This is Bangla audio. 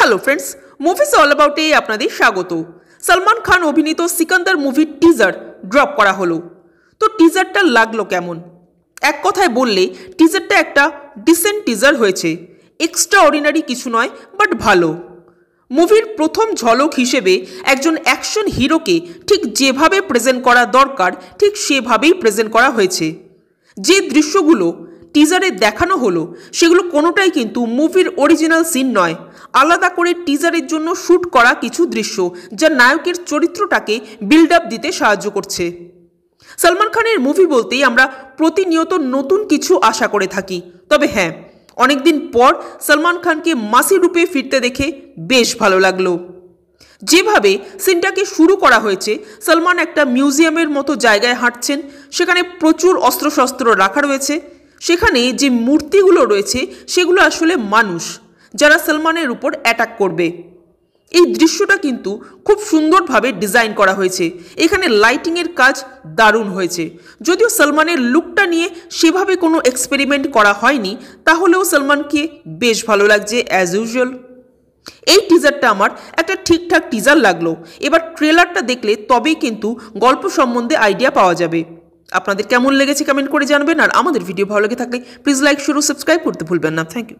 হ্যালো ফ্রেন্ডস, মুভিজ অল অ্যাবাউটে আপনাদের স্বাগত। সলমান খান অভিনীত সিকান্দার মুভির টিজার ড্রপ করা হলো। তো টিজারটা লাগলো কেমন? এক কথায় বললে টিজারটা একটা ডিসেন্ট টিজার হয়েছে। এক্সট্রা অর্ডিনারি কিছু নয়, বাট ভালো। মুভির প্রথম ঝলক হিসেবে একজন অ্যাকশন হিরোকে ঠিক যেভাবে প্রেজেন্ট করা দরকার ঠিক সেভাবেই প্রেজেন্ট করা হয়েছে। যে দৃশ্যগুলো টিজারে দেখানো হলো সেগুলো কোনোটাই কিন্তু মুভির অরিজিনাল সিন নয়, আলাদা করে টিজারের জন্য শ্যুট করা কিছু দৃশ্য যা নায়কের চরিত্রটাকে বিল্ড আপ দিতে সাহায্য করছে। সলমান খানের মুভি বলতেই আমরা প্রতিনিয়ত নতুন কিছু আশা করে থাকি, তবে হ্যাঁ, অনেকদিন পর সলমান খানকে মাসি রূপে ফিরতে দেখে বেশ ভালো লাগলো। যেভাবে সিনটাকে শুরু করা হয়েছে, সলমান একটা মিউজিয়ামের মতো জায়গায় হাঁটছেন, সেখানে প্রচুর অস্ত্রশস্ত্র রাখা রয়েছে। সেখানে যে মূর্তিগুলো রয়েছে সেগুলো আসলে মানুষ যারা সলমানের উপর অ্যাটাক করবে। এই দৃশ্যটা কিন্তু খুব সুন্দরভাবে ডিজাইন করা হয়েছে। এখানে লাইটিংয়ের কাজ দারুণ হয়েছে। যদিও সলমানের লুকটা নিয়ে সেভাবে কোনো এক্সপেরিমেন্ট করা হয়নি, তাহলেও সলমানকে বেশ ভালো লাগছে অ্যাজ ইউজুয়াল। এই টিজারটা আমার একটা ঠিকঠাক টিজার লাগলো। এবার ট্রেলারটা দেখলে তবেই কিন্তু গল্প সম্বন্ধে আইডিয়া পাওয়া যাবে। আপনাদের কেমন লেগেছে কমেন্ট করে জানবেন। আর আমাদের ভিডিও ভালো লেগে থাকলে প্লিজ লাইক, শেয়ার ও সাবস্ক্রাইব করতে ভুলবেন না। Thank you.